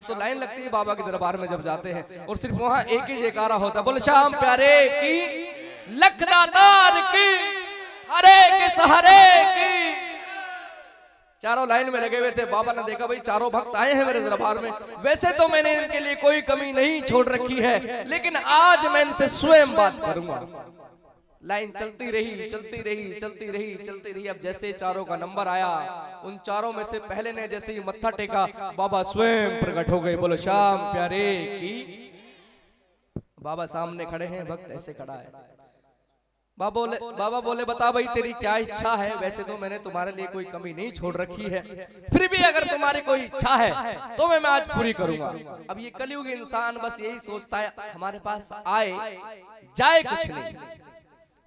तो लाइन लगती है बाबा के दरबार में जब जाते हैं, और सिर्फ वहां एक ही जयकारा होता है, बोले श्याम प्यारे की, लखदातार की, हरे के सहारे की। चारों लाइन में लगे हुए थे। बाबा ने देखा भाई चारों भक्त आए हैं मेरे दरबार में, वैसे तो मैंने इनके लिए कोई कमी नहीं छोड़ रखी है, लेकिन आज मैं इनसे स्वयं बात करूंगा। लाइन चलती रही चलती रही चलती रही चलती रही। अब जैसे चारों का नंबर आया, उन चारों में से पहले ने जैसे ही मत्था टेका, बाबा स्वयं प्रकट हो गए। बोलो श्याम प्यारे की। बाबा सामने खड़े हैं, भक्त ऐसे खड़ा है। बाबा बोले बता भाई तेरी क्या इच्छा है? वैसे तो मैंने तुम्हारे लिए कोई कमी नहीं छोड़ रखी है, फिर भी अगर तुम्हारी कोई इच्छा है तो मैं आज पूरी करूंगा। अब ये कलयुग इंसान बस यही सोचता है हमारे पास आए जाए कुछ नहीं,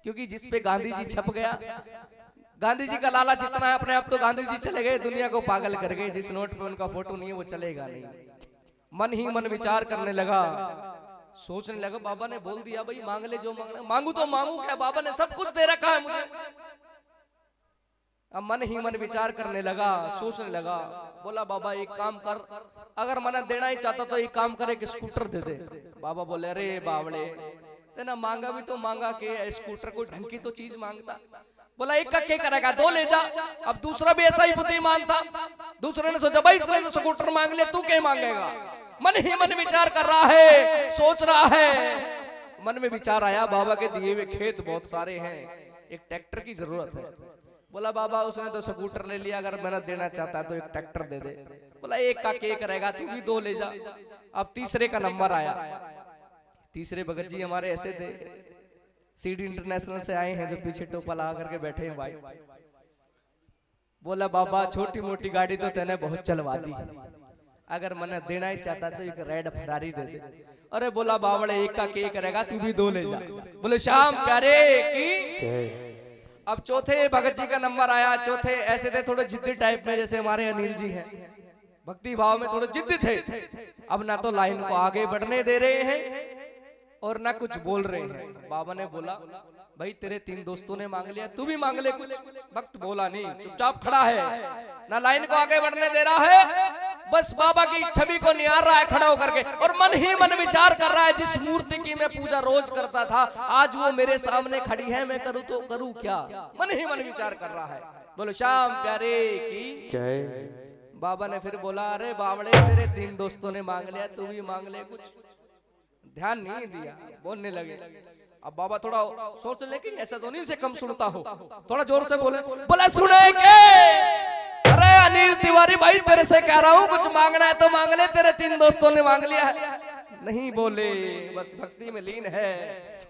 क्योंकि जिस पे गांधी जी छप गया, गांधी जी का लालच इतना है, अपने आप तो गांधी जी चले गए, दुनिया को पागल कर गए। जिस नोट पे उनका फोटो नहीं है वो चलेगा नहीं। मन ही मन विचार करने लगा, सोचने लगा। बाबा ने बोल दिया भाई मांग ले जो मांगना। मांगू तो मांगू क्या, बाबा ने सब कुछ दे रखा है मुझे। अब मन ही मन विचार करने लगा, सोचने लगा। बोला बाबा एक काम कर, अगर मना देना ही चाहता तो एक काम करे कि स्कूटर दे दे। बाबा बोले अरे बावड़े, तेना मांगा भी तो मांगा के स्कूटर, कोई ढंग की तो चीज मांगता। बोला एक का क्या करेगा, दो ले जा। अब दूसरा भी ऐसा ही बुद्धिमान था, दूसरे ने सोचा भाई इसने तो स्कूटर मांग ले, तू क्या मांगेगा। मन ही मन विचार कर रहा है, सोच रहा है। मन में विचार आया बाबा के दिए हुए खेत बहुत सारे हैं, एक ट्रैक्टर की जरूरत है। बोला बाबा उसने तो स्कूटर ले लिया, अगर मेहनत देना चाहता है तो एक ट्रैक्टर दे दे। बोला एक का क्या करेगा, तू भी दो ले जा। अब तीसरे का नंबर आया। तीसरे भगत जी हमारे ऐसे थे, सीडी इंटरनेशनल से आए हैं, जो पीछे टोपा लगा करके बैठे हैं भाई। बोला बाबा छोटी मोटी गाड़ी तो तेने बहुत चलवा दी, अगर मैंने देना ही चाहता तो एक रेड फरारी दे दे। अरे बोला बावड़े एक का क्या करेगा, तू भी दो ले जा। बोले श्याम प्यारे की। अब चौथे भगत जी का नंबर आया। चौथे ऐसे थे थोड़े जिद्दी टाइप में, जैसे हमारे अनिल जी हैं, भक्ति भाव में थोड़े जिद्दी थे। अब ना तो लाइन को आगे बढ़ने दे रहे हैं और ना कुछ बोल रहे हैं। बाबा ने बोला भाई तेरे तीन दोस्तों ने मांग लिया, तू भी मांग ले कुछ। भक्त बोला नहीं, चुपचाप खड़ा है, ना लाइन को आगे बढ़ने दे रहा है, बस बाबा की छवि को निहार रहा है खड़ा होकर के, और मन ही मन विचार कर रहा है जिस मूर्ति की मैं पूजा रोज करता था, आज वो मेरे सामने खड़ी है, मैं करूँ तो करूँ क्या। मन ही मन विचार कर रहा है। बोलो श्याम प्यारे की जय। बाबा ने फिर बोला अरे बावड़े तेरे तीन दोस्तों ने मांग लिया, तू भी मांग ले कुछ। ध्यान नहीं दिया, बोलने लगे। अब बाबा थोड़ा सोच ले कि ऐसा तो नहीं से कम सुनता हो, थोड़ा जोर से बोले। बोला सुने के, अरे अनिल तिवारी भाई तेरे से कह रहा हूँ कुछ मांगना है तो मांग ले, तेरे तीन दोस्तों ने मांग लिया है। नहीं बोले, बस भक्ति में लीन है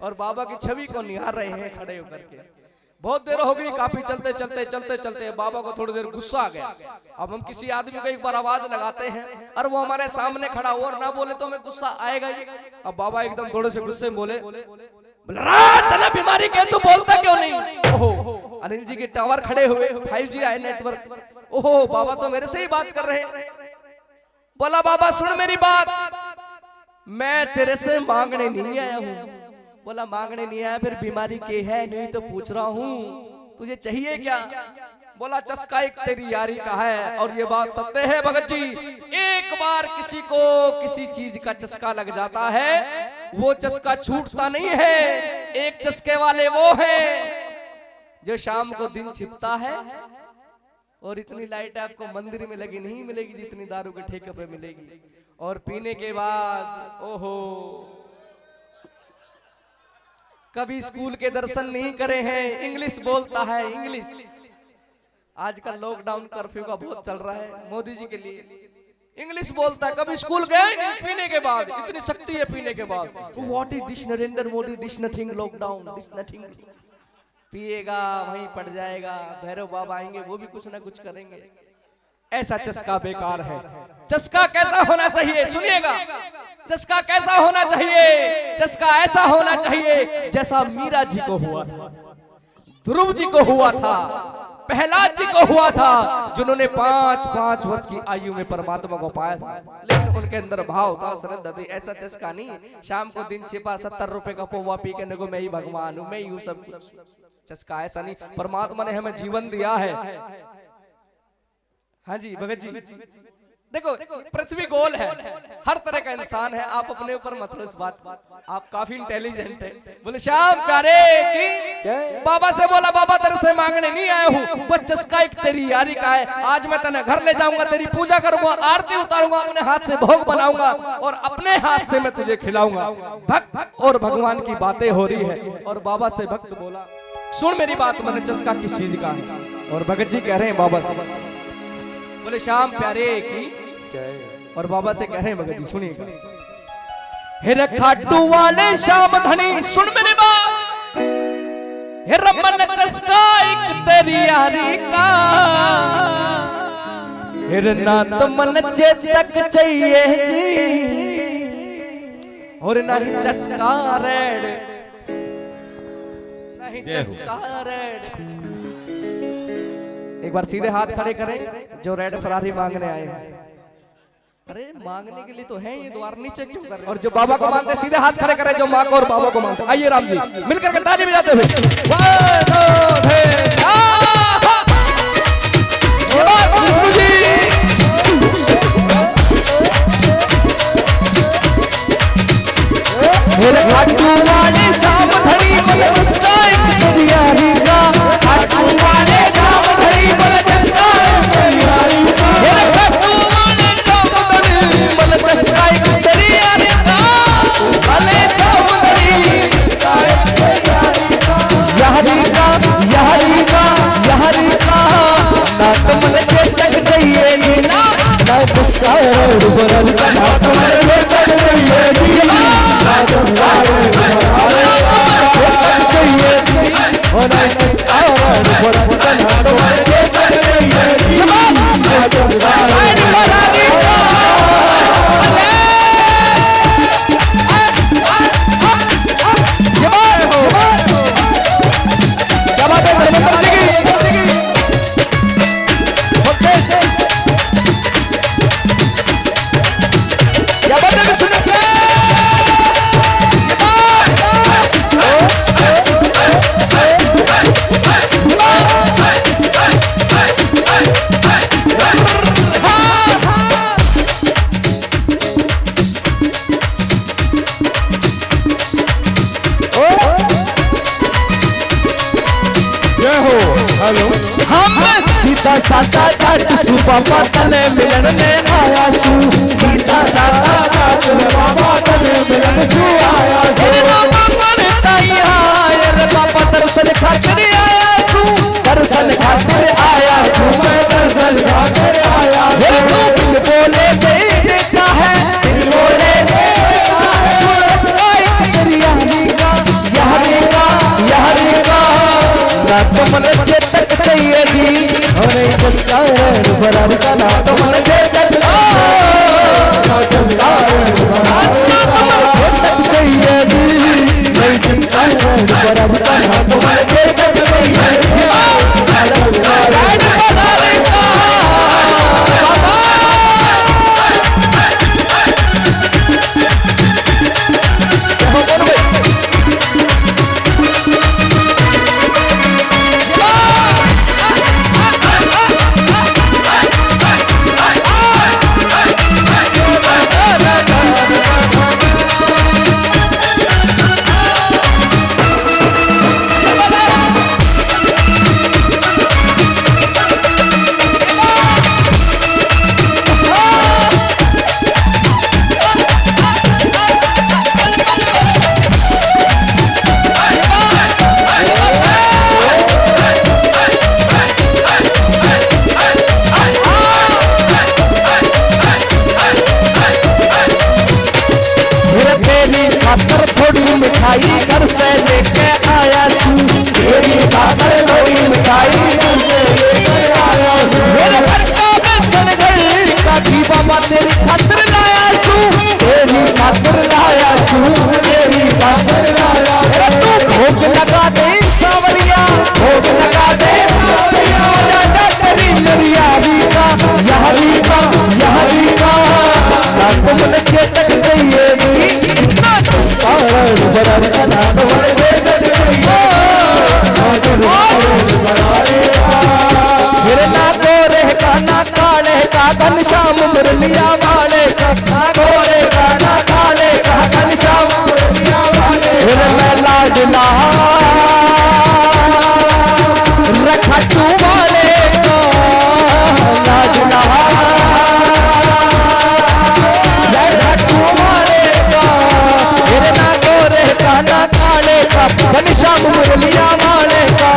और बाबा की छवि को निहार रहे हैं खड़े होकर के। बहुत देर हो गई, काफी चलते चलते चलते चलते बाबा को थोड़ी देर गुस्सा आ गया। अब हम किसी आदमी को एक बार आवाज लगाते हैं और वो हमारे सामने खड़ा हो और ना बोले तो हमें गुस्सा आएगा ही। अब बाबा एकदम थोड़े से गुस्से में बोले, बीमारी के तू बोलता क्यों नहीं। ओहो अनिल जी के टावर खड़े हुए, 5G आए नेटवर्क। ओहो बाबा तो मेरे से ही बात कर रहे हैं। बोला बाबा सुन मेरी बात, मैं तेरे से मांगने नहीं आया हूँ। बोला मांगने नहीं आया, फिर बीमारी के है नहीं तो पूछ रहा हूँ, तुझे चाहिए क्या। बोला चस्का एक तेरी यारी का है, और ये बात सत्य है भगत जी, एक बार किसी को किसी चीज का चस्का लग जाता है वो चस्का छूटता नहीं है। एक चस्के वाले वो हैं जो शाम को दिन छिपता है, और इतनी लाइट आपको मंदिर में लगी नहीं मिलेगी जितनी दारू के ठेके पे मिलेगी। और पीने के बाद ओहो, कभी स्कूल के दर्शन नहीं करे हैं, इंग्लिश बोलता है इंग्लिश। आजकल लॉकडाउन कर्फ्यू का बहुत चल रहा है, मोदी जी के लिए इंग्लिश बोलता है। कभी स्कूल गए पीने के बाद, इतनी शक्ति है पीने के बाद। What is this Narendra Modi, this nothing lockdown, this nothing. पिएगा वहीं पड़ जाएगा, भैरव बाबा आएंगे वो भी कुछ ना कुछ करेंगे। ऐसा चस्का बेकार है। चस्का कैसा होना चाहिए सुनिएगा, चस्का कैसा होना चाहिए, चस्का ऐसा होना चाहिए जैसा मीरा जी को हुआ था, ध्रुव जी को हुआ था, प्रहलाद जी को हुआ था, जिन्होंने 5-5 वर्ष की आयु में परमात्मा को पाया था, लेकिन उनके अंदर भाव था, श्रद्धा थी। ऐसा चस्का नहीं शाम को दिन छिपा 70 रुपए का पौवा पी के को मैं ही भगवान हूं, मैं ही हूं सब कुछ। चस्का ऐसा नहीं, परमात्मा ने हमें जीवन दिया है। हाँ जी भगत जी, देखो पृथ्वी गोल है, हर तरह का इंसान है, आप अपने ऊपर मत लो इस बात, आप काफी इंटेलिजेंट है। बोले श्याम प्यारे की बाबा से बोला, बाबा तेरे से मांगने नहीं आया हूँ, बस चस्का एक तेरी यारी का है। आज मैं तेरे घर ले जाऊंगा, तेरी पूजा करूंगा, आरती उतारूंगा, अपने हाथ से भोग बनाऊंगा और अपने हाथ से मैं तुझे खिलाऊंगा। भक्त और भगवान की बातें हो रही है। और बाबा से भक्त बोला, सुन मेरी बात, मैंने चस्का किस चीज का है। और भगत जी कह रहे हैं बाबा से, बोले श्याम प्यारे की, और बाबा से कह रहे हैं भगत जी सुनिएगा, हे खाटू वाले श्याम धनी सुन मेरी बात, हे रमन चस्का एक तेरी यारी का, हे नात मन चेतक चाहिए जी, और नहीं चस्का रेड, नहीं चस्का रेड। एक बार सीधे हाथ खड़े करें जो रेड फरारी मांगने आए हैं। अरे मांगने के लिए तो है ये, द्वार नीचे क्यों कर रहे हैं? और जो बाबा को मानते सीधे हाथ खड़े करें, जो माँ को और बाबा को मानते। आइए राम जी मिलकर के ताली बजाते हुए, सीता साता जाट सुबाबा तने मिलन में आया सू, सीता साता जाट सुबाबा तने मिलन में आया सू, रे बाबा बनता आया, रे बाबा दर्शन खातिर आया सू, दर्शन खातिर आया सू, मैं दर्शन खातिर आया सू। दिल बोले दे देता है, दिल बोले दे देता है, सूरत का एक दरियानी का, यारी का, यारी का, रात मन चेतक चाहिए जी, और एक चस्का बराबर का नाम तो मन चेतक, चस्का चाहिए जी, नहीं चस्का बराबर का नाम तो मन चेतक चाहिए। मिठाई घर से लेके आया सू, तेरी खातर थोड़ी मिठाई घर से लेके आया सू, मेरे घर का बेसन घर का घी बाबा तेरी खातर लाया सू, तेरी खातर लाया सू, तेरी खातर लाया सू। भोग लगा दे सावरिया, भोग लगा दे सावरिया, राजा तेरी नरियारी का, यारी का, यारी का, तुम चेतक चाहिए बराबर का नाम तो मन चेतक चाहिए, फिर ना गोरे का ना काले का घनश्याम मुरलिया वाले का, ना गोरे का ना काले का, घनश्याम मुरलिया वाले का। लाडला रखटू वाले का, लाडला रखटू वाले का, ना गोरे का ना काले का, घनश्याम मुरलिया वाले का।